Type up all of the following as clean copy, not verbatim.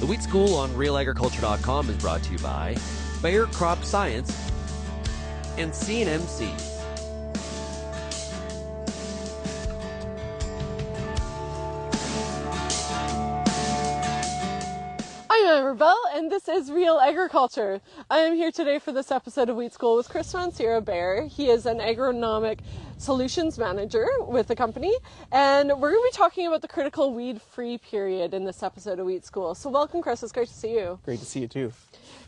The Wheat School on RealAgriculture.com is brought to you by Bayer Crop Science and C&MC. I'm Amber, and this is Real Agriculture. I am here today for this episode of Wheat School with Chris Mansiere Bayer. He is an agronomic solutions manager with the company, and we're going to be talking about the critical weed-free period in this episode of Wheat School. So welcome, Chris. It's great to see you. Great to see you too.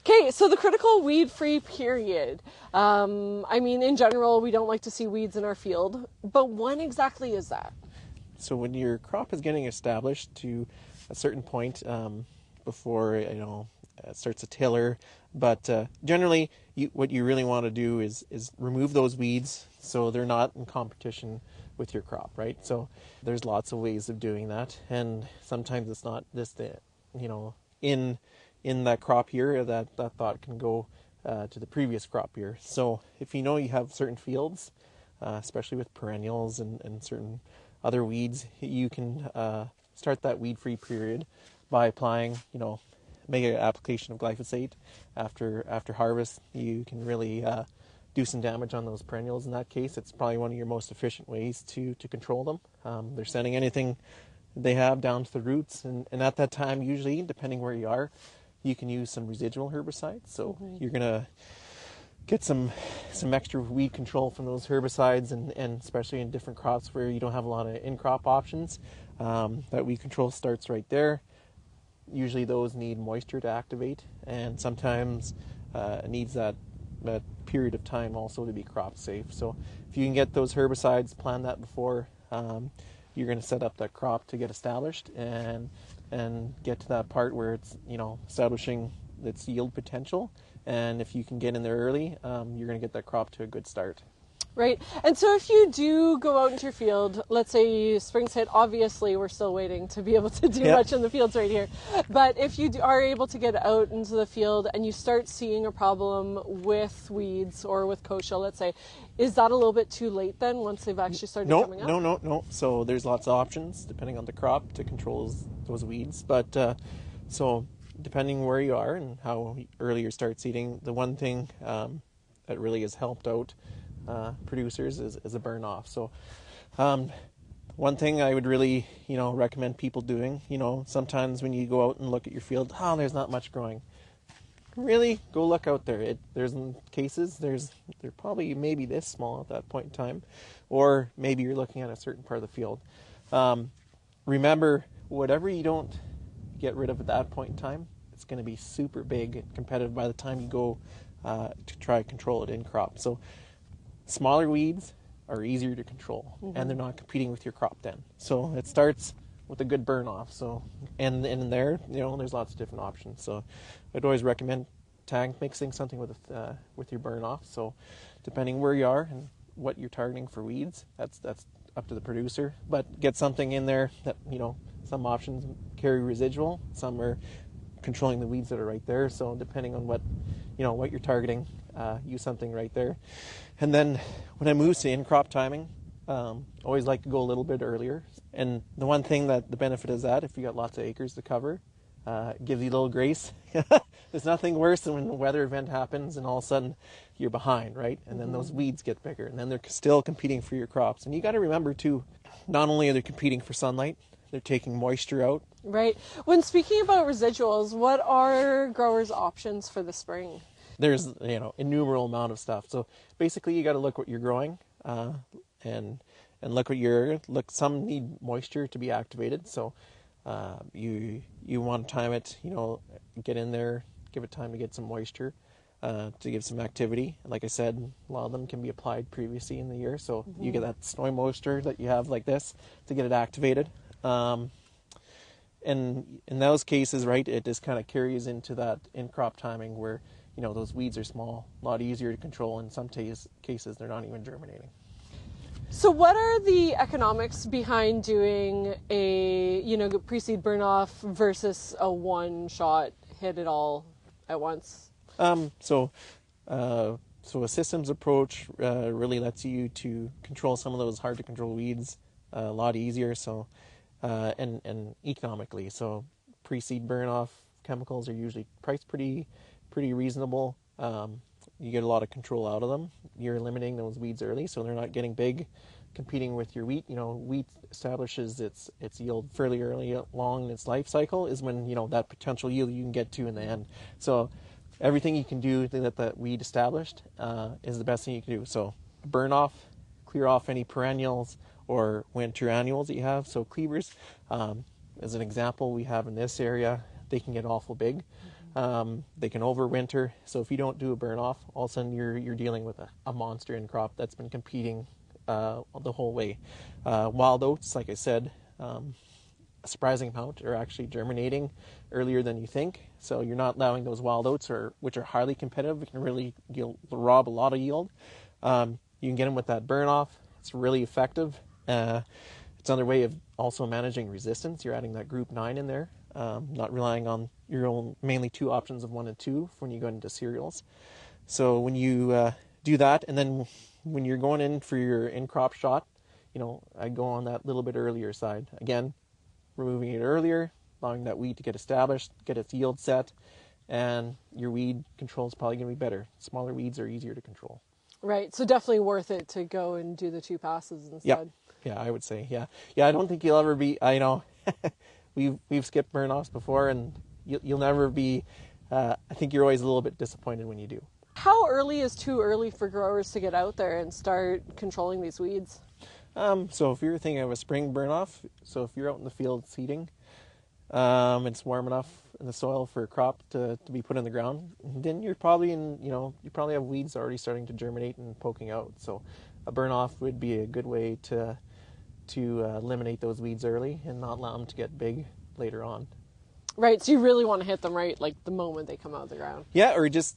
Okay, so the critical weed-free period. In general, we don't like to see weeds in our field, but when exactly is that? So when your crop is getting established to a certain point, before it starts to tiller, but generally what you really want to do is remove those weeds so they're not in competition with your crop, right? So there's lots of ways of doing that, and sometimes it's not just in that crop year that thought can go to the previous crop year. So if you know you have certain fields, especially with perennials and certain other weeds, you can start that weed-free period by applying, make an application of glyphosate after harvest. You can really do some damage on those perennials. In that case, it's probably one of your most efficient ways to control them. They're sending anything they have down to the roots, and at that time, usually, depending where you are, you can use some residual herbicides. So you're gonna get some extra weed control from those herbicides, and especially in different crops where you don't have a lot of in-crop options, that weed control starts right there. Usually those need moisture to activate, and sometimes it needs that period of time also to be crop safe. So if you can get those herbicides, plan that before you're going to set up that crop to get established and get to that part where it's establishing its yield potential. And if you can get in there early, you're going to get that crop to a good start. Right. And so if you do go out into your field, let's say spring's hit, obviously we're still waiting to be able to do much in the fields right here. But if you are able to get out into the field and you start seeing a problem with weeds or with kochia, let's say, is that a little bit too late then once they've actually started coming up? No. So there's lots of options depending on the crop to control those weeds. But so depending where you are and how early you start seeding, the one thing that really has helped out producers is a burn off. So one thing I would really recommend people doing, sometimes when you go out and look at your field, there's not much growing. Really go look out there. There's cases they're probably maybe this small at that point in time, or maybe you're looking at a certain part of the field. Remember, whatever you don't get rid of at that point in time, it's going to be super big and competitive by the time you go to try to control it in crop. So smaller weeds are easier to control, and they're not competing with your crop then. So it starts with a good burn off. So and in there, there's lots of different options. So I'd always recommend tag mixing something with your burn off. So depending where you are and what you're targeting for weeds, that's up to the producer. But get something in there that some options carry residual, some are controlling the weeds that are right there. So depending on what you're targeting, use something right there. And then when I move to in-crop timing, always like to go a little bit earlier. And the one thing that the benefit is that if you got lots of acres to cover, it gives you a little grace. There's nothing worse than when a weather event happens and all of a sudden you're behind, right? And then those weeds get bigger, and then they're still competing for your crops. And you got to remember too, not only are they competing for sunlight, they're taking moisture out. Right. When speaking about residuals, what are growers' options for the spring? There's innumerable amount of stuff. So basically, you got to look what you're growing, and look what some need moisture to be activated. So you want to time it. Get in there, give it time to get some moisture, to give some activity. Like I said, a lot of them can be applied previously in the year, so you get that snowy moisture that you have like this to get it activated. And in those cases, right, it just kind of carries into that in-crop timing where those weeds are small, a lot easier to control. In some cases, they're not even germinating. So what are the economics behind doing a, pre-seed burn off versus a one-shot hit it all at once? So a systems approach really lets you to control some of those hard to control weeds a lot easier. So and economically. So pre-seed burn off chemicals are usually priced pretty reasonable. You get a lot of control out of them. You're eliminating those weeds early, so they're not getting big, competing with your wheat. Wheat establishes its yield fairly early along in its life cycle is when, that potential yield you can get to in the end. So everything you can do to get that weed established is the best thing you can do. So burn off, clear off any perennials or winter annuals that you have. So cleavers, as an example, we have in this area, they can get awful big. They can overwinter. So if you don't do a burn off, all of a sudden you're dealing with a monster in crop that's been competing the whole way. Wild oats, like I said, a surprising amount are actually germinating earlier than you think. So you're not allowing those wild oats, which are highly competitive. It can really rob a lot of yield. You can get them with that burn off. It's really effective. It's another way of also managing resistance. You're adding that group 9 in there, not relying on your own mainly 2 options of 1 and 2 when you go into cereals. So when you do that, and then when you're going in for your in-crop shot, I go on that little bit earlier side. Again, removing it earlier, allowing that weed to get established, get its yield set, and your weed control is probably going to be better. Smaller weeds are easier to control. Right, so definitely worth it to go and do the 2 passes instead. Yeah, I would say, yeah. I don't think you'll ever be, we've skipped burn-offs before, and you'll never be, I think you're always a little bit disappointed when you do. How early is too early for growers to get out there and start controlling these weeds? So if you're thinking of a spring burn-off, so if you're out in the field seeding, it's warm enough in the soil for a crop to be put in the ground, then you're probably you probably have weeds already starting to germinate and poking out. So a burn-off would be a good way to eliminate those weeds early and not allow them to get big later on. Right, so you really want to hit them right like the moment they come out of the ground. Yeah, or just,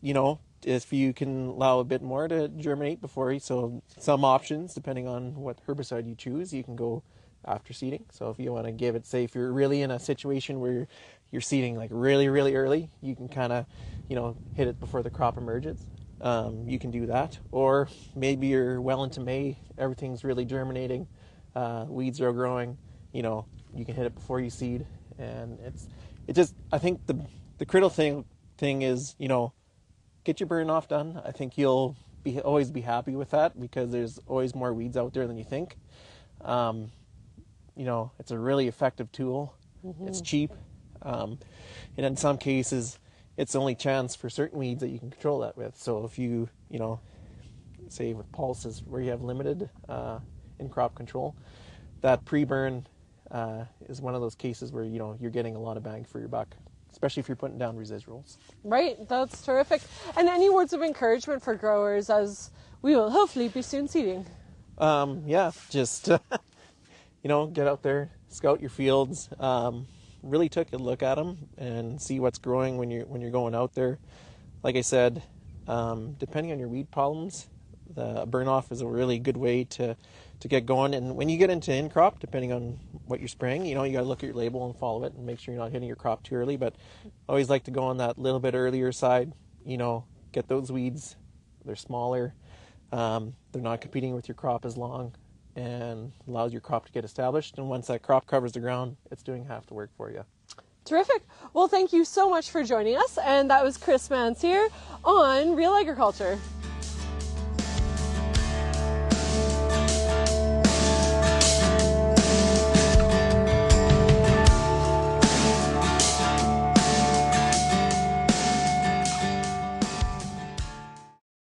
if you can allow a bit more to germinate before, so some options, depending on what herbicide you choose, you can go after seeding. So if you want to give it, say if you're really in a situation where you're seeding like really, really early, you can kind of, hit it before the crop emerges. You can do that. Or maybe you're well into May, everything's really germinating, weeds are growing, you can hit it before you seed. And I think the critical thing is, get your burn off done. I think you'll always be happy with that because there's always more weeds out there than you think. It's a really effective tool. Mm-hmm. It's cheap. And in some cases, it's the only chance for certain weeds that you can control that with. So if you, say with pulses where you have limited in-crop control, that pre-burn is one of those cases where, you're getting a lot of bang for your buck, especially if you're putting down residuals. Right, that's terrific. And any words of encouragement for growers as we will hopefully be soon seeding? Just, get out there, scout your fields, really take a look at them and see what's growing when you're going out there. Like I said, depending on your weed problems, the burn-off is a really good way to get going. And when you get into in-crop, depending on what you're spraying, you got to look at your label and follow it and make sure you're not hitting your crop too early. But I always like to go on that little bit earlier side, get those weeds. They're smaller. They're not competing with your crop as long and allows your crop to get established. And once that crop covers the ground, it's doing half the work for you. Terrific. Well, thank you so much for joining us. And that was Chris Mansiere on Real Agriculture.